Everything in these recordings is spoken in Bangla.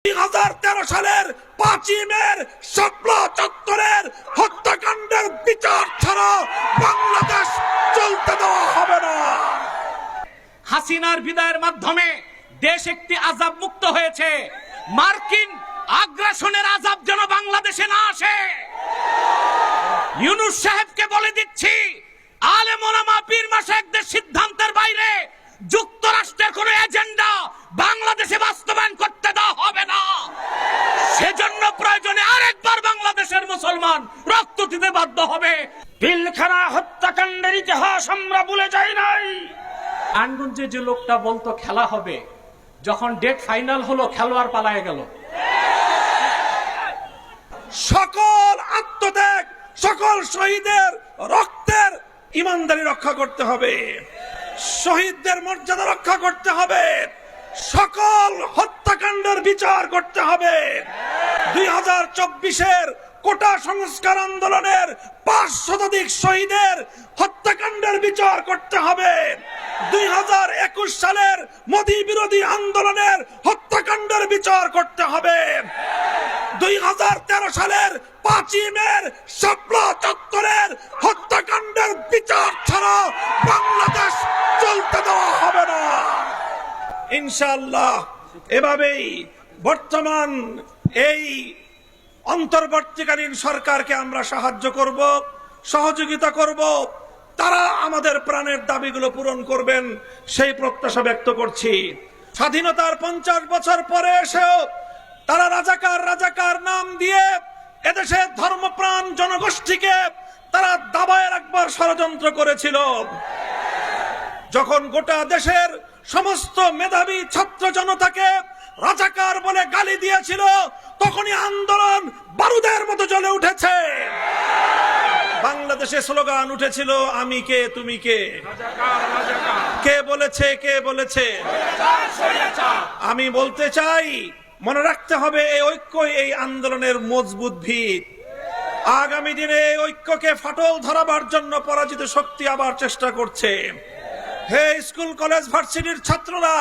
2013 সালের 5ই মের শাপলা চত্বরের হত্যাকাণ্ডের বিচার ছাড়া বাংলাদেশ চলতে দেওয়া হবে না। হাসিনার বিদায়ের মাধ্যমে দেশ একটি আযাব মুক্ত হয়েছে। মার্কিন আগ্রাসনের আযাব যেন বাংলাদেশে না আসে। ইউনূস সাহেবকে বলে দিচ্ছি, আলেম ওলামা পীর মাশায়েখদের সিদ্ধান্তের বাইরে যুক্তরাষ্ট্রের কোন এজেন্ডা বাংলাদেশে বাস্তবায়ন করতে দেওয়া হবে না। সেজন্য প্রয়োজনে আরেকবার বাংলাদেশের মুসলমান রক্ত দিতে বাধ্য হবে। পিলখানা হত্যাকাণ্ডের ইতিহাস আমরা ভুলে যাই নাই। আনগঞ্জে যে লোকটা বলতো খেলা হবে, যখন ডেট ফাইনাল হলো খেলোয়াড় পালায়ে গেল। সকল আত্মত্যাগ, সকল শহীদের রক্তের ইমানদারি রক্ষা করতে হবে, শহীদদের মর্যাদা রক্ষা করতে হবে, সকল হত্যাকাণ্ডের বিচার করতে হবে। 2024-এর কোটা সংস্কার আন্দোলনের 5 শতাধিক শহীদের হত্যাকাণ্ডের বিচার করতে হবে। 2021 সালের মোদী বিরোধী আন্দোলনের হত্যাকাণ্ডের বিচার করতে হবে। 2013 সালের 5ই মের শাপলা চত্বরের হত্যাকাণ্ডের বিচার ছাড়া বাংলাদেশ চলতে দেওয়া হবে না। ইনশাআল্লাহ এভাবেই বর্তমান এই অন্তর্বর্তীকালীন সরকারকে আমরা সাহায্য করব, সহযোগিতা করব। তারা আমাদের প্রাণের দাবিগুলো পূরণ করবেন সেই প্রত্যাশা ব্যক্ত করছি। স্বাধীনতার 50 বছর পরে এসেও তারা রাজাকার নাম দিয়ে এদেশের ধর্মপ্রাণ জনগোষ্ঠীকে তারা দাবায় রাখবার ষড়যন্ত্র করেছিল। যখন গোটা দেশের সমস্ত মেধাবী ছাত্র জনতাকে রাজাকার বলে গালি দিয়েছিল, তখনই আন্দোলন বারুদের মতো জ্বলে উঠেছে। বাংলাদেশে স্লোগান উঠেছিল, আমি কে তুমি কে। কে বলেছে? আমি বলতে চাই, মনে রাখতে হবে এই ঐক্যই এই আন্দোলনের মজবুত ভিত। আগামী দিনে এই ঐক্যকে ফাটল ধরাবার জন্য পরাজিত শক্তি আবার চেষ্টা করছে। হে স্কুল কলেজ ভার্সিটির ছাত্ররা,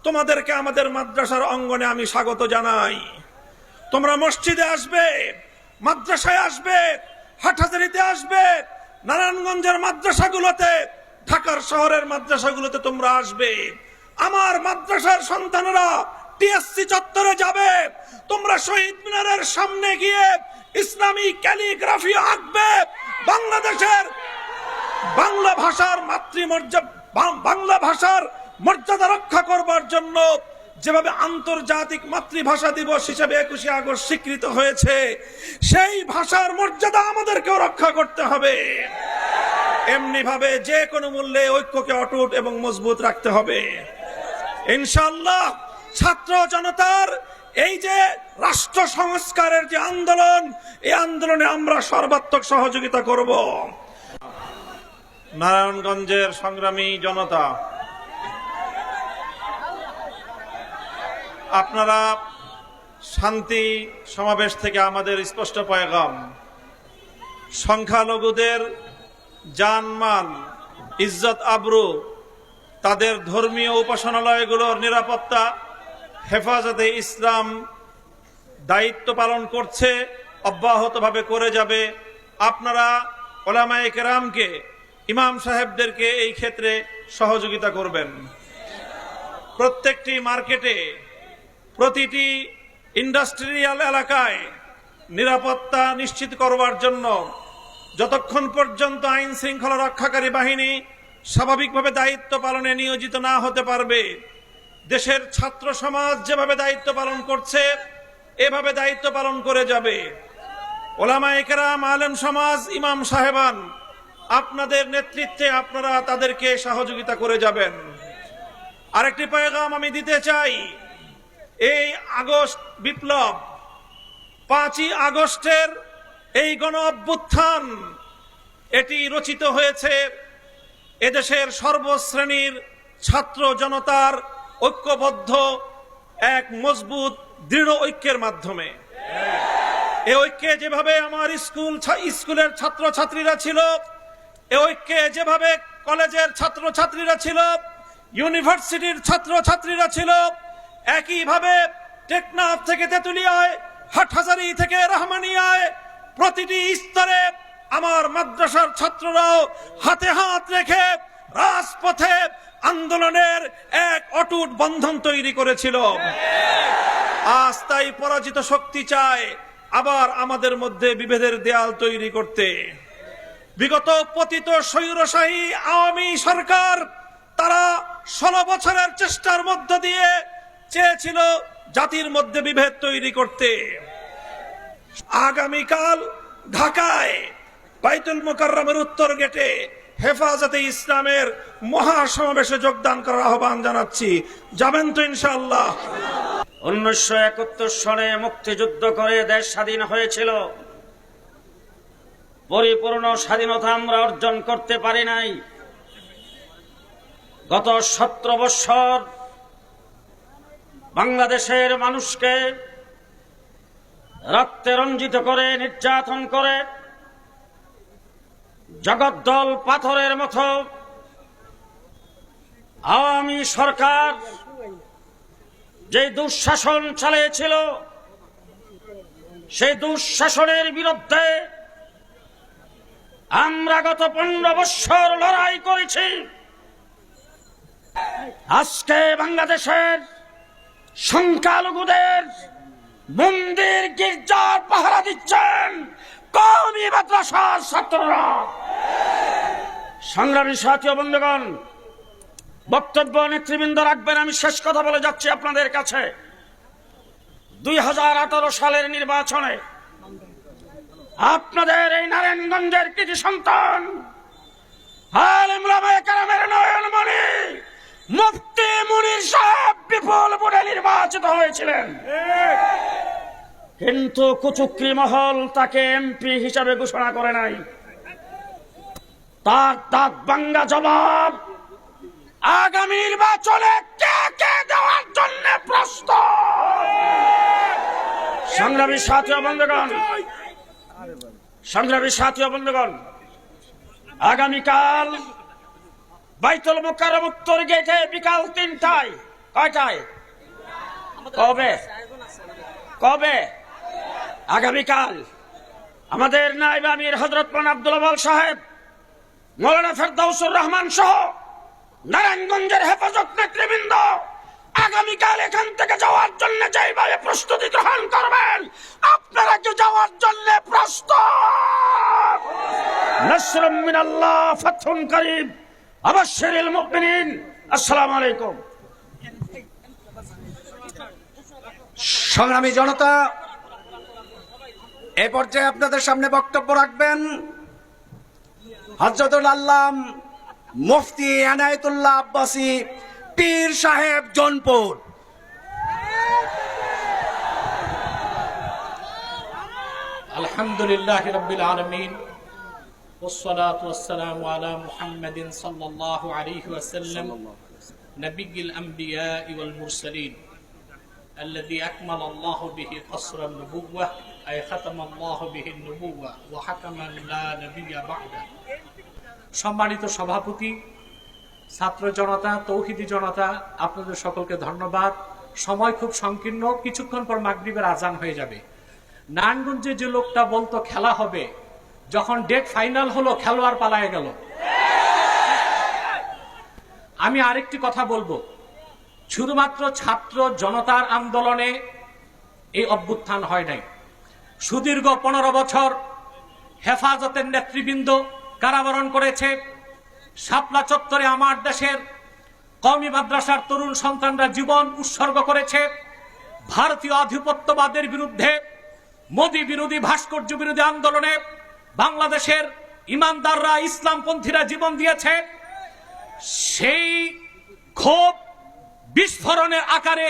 তোমাদেরকে আমাদের মাদ্রাসার অঙ্গনে আমি স্বাগত জানাই। তোমরা মসজিদে আসবে, মাদ্রাসায় আসবে, হাটহাজারীতে আসবে, নারায়ণগঞ্জের মাদ্রাসাগুলোতে, ঢাকার শহরের মাদ্রাসাগুলোতে তোমরা আসবে। আমার মাদ্রাসার সন্তানেরা টিএসসি চত্বরে যাবে। তোমরা শহীদ মিনারের সামনে গিয়ে ইসলামী ক্যালিগ্রাফি আঁকবে। বাংলাদেশের বাংলা ভাষার মর্যাদা রক্ষা করবার জন্য যেভাবে আন্তর্জাতিক মাতৃভাষা দিবস হিসেবে 21শে আগস্ট স্বীকৃত হয়েছে, সেই ভাষার মর্যাদা আমাদেরকেও রক্ষা করতে হবে। এমনি ভাবে যে কোনো মূল্যে ঐক্যকে অটুট এবং মজবুত রাখতে হবে। ইনশাআল্লাহ ছাত্র জনতার এই যে রাষ্ট্র সংস্কারের যে আন্দোলন, এই আন্দোলনে আমরা সর্বাত্মক সহযোগিতা করব। নারায়ণগঞ্জের সংগ্রামী জনতা, আপনারা শান্তি সমাবেশ থেকে আমাদের স্পষ্ট পয়গাম, সংখ্যালঘুদের জানমাল, ইজ্জত আবরু, তাদের ধর্মীয় উপাসনালয়গুলোর নিরাপত্তা হেফাজতে ইসলাম দায়িত্ব পালন করছে, অব্যাহতভাবে করে যাবে। আপনারা ওলামায়ে কেরামকে, ইমাম সাহেবদেরকে এই ক্ষেত্রে সহযোগিতা করবেন। প্রত্যেকটি মার্কেটে, প্রতিটি ইন্ডাস্ট্রিয়াল এলাকায় নিরাপত্তা নিশ্চিত করবার জন্য যতক্ষণ পর্যন্ত আইন শৃঙ্খলা রক্ষাকারী বাহিনী স্বাভাবিকভাবে দায়িত্ব পালনে নিয়োজিত না হতে পারবে, দেশের ছাত্র সমাজ যেভাবে দায়িত্ব পালন করছে এভাবে দায়িত্ব পালন করে যাবে। ওলামায়ে কেরাম, আলেম সমাজ, ইমাম সাহেবান, আপনাদের নেতৃত্বে আপনারা তাদেরকে সহযোগিতা করে যাবেন। আরেকটি পয়গাম আমি দিতে চাই, এই আগস্ট বিপ্লব, 5ই আগস্টের এই গণ অভ্যুত্থান, এটি রচিত হয়েছে এদেশের সর্বশ্রেণীর ছাত্র জনতার ঐক্যবদ্ধ এক মজবুত দৃঢ় ঐক্যের মাধ্যমে। এই ঐক্যে যেভাবে আমার স্কুলের ছাত্রছাত্রীরা ছিল, এই ঐক্যে যেভাবে কলেজের ছাত্রছাত্রীরা ছিল, ইউনিভার্সিটির ছাত্রছাত্রীরা ছিল, একইভাবে টেকনাফ থেকে তেতুলিয়ায়, হাটহাজারী থেকে রহমানিয়ায়, প্রতিটি স্তরে আমার মাদ্রাসার ছাত্ররাও হাতে হাত রেখে রাজপথে আন্দোলনের এক অটুট বন্ধন তৈরি করেছিল। আজ তাই পরাজিত শক্তি চায় আবার আমাদের মধ্যে বিভেদের দেয়াল তৈরি করতে। বিগত পতিত স্বৈরশাহী আওয়ামী সরকার তারা 16 বছরের চেষ্টার মধ্য দিয়ে চেয়েছিল জাতির মধ্যে বিভেদ তৈরি করতে। আগামীকাল ঢাকায় বাইতুল মোকাররমের উত্তর গেটে হেফাজতে ইসলামের মহাসমাবেশে যোগদান করার আহ্বান জানাচ্ছি। যাবেন তো ইনশাআল্লাহ? 1971 সনে মুক্তিযুদ্ধ করে দেশ স্বাধীন হয়েছিল। পরিপূর্ণ স্বাধীনতা আমরা অর্জন করতে পারি নাই। গত 17 বছর বাংলাদেশের মানুষকে রক্তে রঞ্জিত করে, নির্যাতন করে, জগদ্দল পাথরের মতো আওয়ামী সরকার যে দুঃশাসন চালিয়েছিল, সেই দুঃশাসনের বিরুদ্ধে আমরা গত 15 বছর লড়াই করেছি। আজকে বাংলাদেশের সংখ্যালঘুদের মন্দির গির্জার পাহারা দিচ্ছেন কওমি মাদ্রাসার ছাত্ররা। সংগ্রামী সাথী ও বন্ধুগণ, বক্তব্য নেতৃবৃন্দ রাখবেন। আমি শেষ কথা বলে যাচ্ছি আপনাদের কাছে। 2018 সালের নির্বাচনে আপনাদের এই নারায়ণগঞ্জের কৃতি সন্তান আলেম ওলামায়ে কেরামের নয়নমণি মুফতি মুনির সাহেব বিপুল ভোটে নির্বাচিত হয়েছিলেন, কিন্তু কুচক্রী মহল তাকে এমপি হিসাবে ঘোষণা করে নাই। তার দাঁত ভাঙ্গা জবাব আগামী নির্বাচনে কে কে দেওয়ার জন্য প্রস্তুত। সংগ্রামী সাথী ও বন্ধুগণ, সংগ্রামী সাথী ও বন্ধুগণ, আগামীকাল বাইতুল মোকাররম উত্তর গেটে বিকাল 3টায়, কয়টায়, কবে কবে আগামীকাল আমাদের নায়েব আমির হযরত মাওলানা আব্দুল আওয়াল সাহেব, মাওলানা ফেরদাউসুর রহমান সহ নারায়ণগঞ্জের হেফাজত নেতৃবৃন্দ আগামীকাল এখান থেকে যাওয়ার জন্য যেভাবে প্রস্তুতি গ্রহণ করবেন, আপনারা কি যাওয়ার জন্য প্রস্তুত? নাসরুম মিনাল্লাহ ফাতহুন করিব আবাশশিরিল মুমিনিন। আসসালামু আলাইকুম। সংগ্রামী জনতা, এ পর্যায়ে আপনাদের সামনে বক্তব্য রাখবেন হযরতুল আল্লাম মুফতি এনায়েতুল্লাহ আব্বাসী পীর সাহেব জৌনপুর। আলহামদুলিল্লাহি রাব্বিল আলামিন والصلاة والسلام على محمد صلى الله عليه وسلم نبي الأنبياء والمرسلين الذي أكمل الله به قصر النبوة أي ختم الله به النبوة وحكما لا نبي بعده। সম্মানিত সভাপতি, ছাত্র জনতা, তৌহিদি জনতা, আপনাদের সকলকে ধন্যবাদ। সময় খুব সংকীর্ণ, কিছুক্ষণ পর মাগরিবের আজান হয়ে যাবে। নারায়ণগঞ্জে যে লোকটা বলতো খেলা হবে, যখন ডেট ফাইনাল হলো খেলোয়াড় পালায়ে গেল। আমি আরেকটি কথা বলবো, শুধুমাত্র ছাত্র জনতার আন্দোলনে এই অভ্যুত্থান হয় নাই। সুদীর্ঘ 15 বছর হেফাজতের নেতৃবৃন্দ কারাবরণ করেছে। শাপলা চত্বরে আমার দেশের কওমি মাদ্রাসার তরুণ সন্তানরা জীবন উৎসর্গ করেছে। ভারতীয় আধিপত্যবাদের বিরুদ্ধে, মোদী বিরোধী, ভাস্কর্য বিরোধী আন্দোলনে বাংলাদেশের ইমানদাররা, ইসলামপন্থীরা জীবন দিয়েছে। সেই ক্ষোভ বিস্ফোরণের আকারে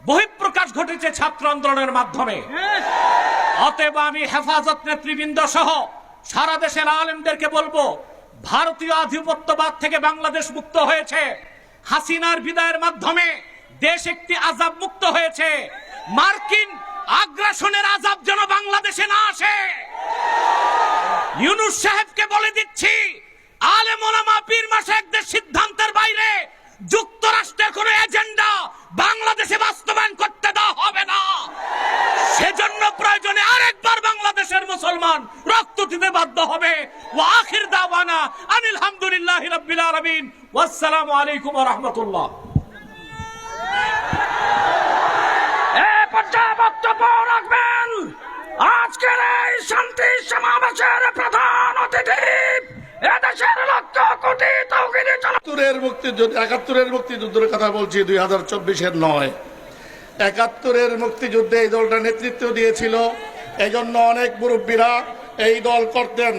বহিঃপ্রকাশ ঘটেছে ছাত্র আন্দোলনের মাধ্যমে। অতএব আমি হেফাজত নেতৃবৃন্দ সহ সারা দেশের আলেমদেরকে বলবো, ভারতীয় আধিপত্যবাদ থেকে বাংলাদেশ মুক্ত হয়েছে। হাসিনার বিদায়ের মাধ্যমে দেশ একটি আযাব মুক্ত হয়েছে। মার্কিন আগ্রাসনের আযাব যেন বাংলাদেশে না আসে। ইউনূস সাহেবকে বলে দিচ্ছি, আলেম ওলামা পীর মাশায়েখদের সিদ্ধান্তের বাইরে যুক্তরাষ্ট্রের কোন এজেন্ডা বাংলাদেশে বাস্তবায়ন করতে দেওয়া হবে না। সেজন্য প্রয়োজনে আরেকবার বাংলাদেশের মুসলমান রক্ত দিতে বাধ্য হবে। ওয়া আখির দাওয়ানা আনিল হামদুলিল্লাহি রাব্বিল আলামিন ওয়াসসালামু আলাইকুম ওয়া রাহমাতুল্লাহ। এ পর্যায়ে বক্তব্য রাখবেন আজকের এই শান্তি সমাবেশের প্রধান অতিথি এদেশের লক্ষ কোটি তৌহিদি জনতা। 71-এর মুক্তিযুদ্ধের কথা বলছি, 2024-এর নয়। 71-এর মুক্তিযুদ্ধে এই দলটা নেতৃত্ব দিয়েছিল, এই জন্য অনেক মুরব্বীরা এই দল করতেন,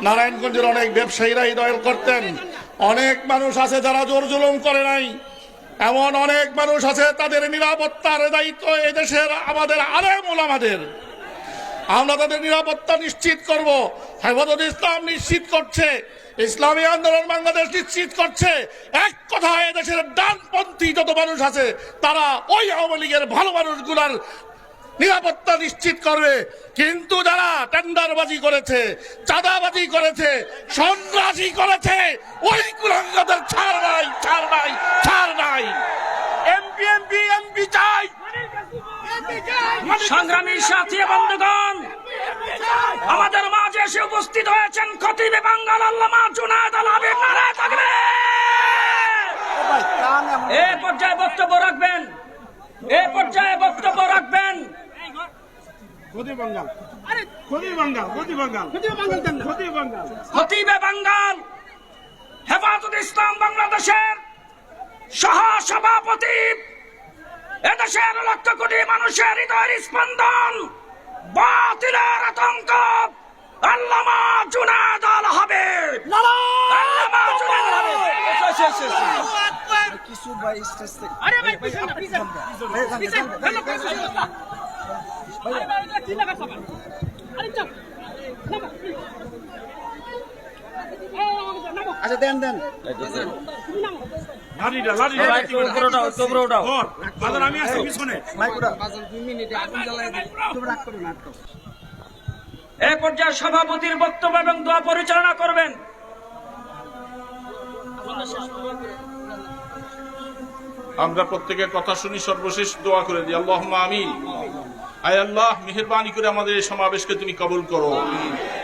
নারায়ণগঞ্জের অনেক ব্যবসায়ীরা এই দল করতেন। অনেক মানুষ আছে যারা জোর জুলুম করে নাই, এমন অনেক মানুষ আছে তাদের নিরাপত্তার দায়িত্ব এদেশের আমাদের আলেম ওলামাদের। আমরা তাদের নিরাপত্তা নিশ্চিত করব। হেফাজত ইসলাম নিশ্চিত করছে, ইসলামী আন্দোলন বাংলাদেশ নিশ্চিত করছে। এক কথায় এদেশের ডানপন্থী যত মানুষ আছে তারা ওই আওয়ামী লীগের ভালো মানুষগুলার নিরাপত্তা নিশ্চিত করবে। কিন্তু যারা টেন্ডারবাজি করেছে, চাঁদাবাজি করেছে, সন্ত্রাসী করেছে, ওই কুলাঙ্গাদের ছাড় নাই, ছাড় নাই, ছাড় নাই। এমপি চাই। সংগ্রামী সাথী বন্ধুগণ, আমাদের মাঝে এসে উপস্থিত হয়েছেন খতিবে বাঙ্গাল আল্লামা জুনায়েদ আল হাবিব। নারায়ে তাকবীর। এই পর্যায়ে বক্তব্য রাখবেন, এই পর্যায়ে বক্তব্য রাখবেন খতিবে বাঙ্গাল হেফাজত ইসলাম বাংলাদেশের সহ সভাপতি, এদেশের লক্ষ কোটি মানুষের হৃদয়ের স্পন্দন, বাতিলের আতঙ্ক, আল্লামা জুনায়েদ আল হাবিব। আল্লামা জুনায়েদ আল আচ্ছা দেন দেন। আমি আছি পিছনে। এই পর্যায়ে সভাপতির বক্তব্য এবং দোয়া পরিচালনা করবেন। আমরা প্রত্যেকের কথা শুনি, সর্বশেষ দোয়া করে দিই। আল্লাহুম্মা আমিন। আয় আল্লাহ, মেহেরবানি করে আমাদের এই সমাবেশকে তুমি কবুল করো।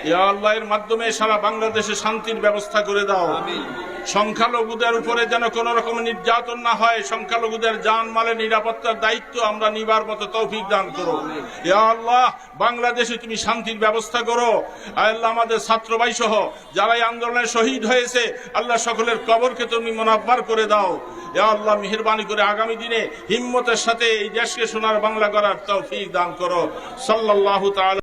ইয়া আল্লাহ, এর মাধ্যমে সারা বাংলাদেশে শান্তির ব্যবস্থা করে দাও। সংখ্যালঘুদের উপরে যেন কোন রকম নির্যাতন না হয়, সংখ্যালঘুদের জানমালের নিরাপত্তার দায়িত্ব আমরা নিবার মতো তৌফিক দান করো। ইয়া আল্লাহ, বাংলাদেশে তুমি শান্তির ব্যবস্থা করো। আয় আল্লাহ, আমাদের ছাত্র ভাই সহ যারা এই আন্দোলনে শহীদ হয়েছে, আল্লাহ সকলের কবরকে তুমি মুনাব্বার করে দাও। ইয়া আল্লাহ, মেহেরবানি করে আগামী দিনে হিম্মতের সাথে এই দেশকে সোনার বাংলা করার তৌফিক দান করো। সাল্লাল্লাহু তাআলা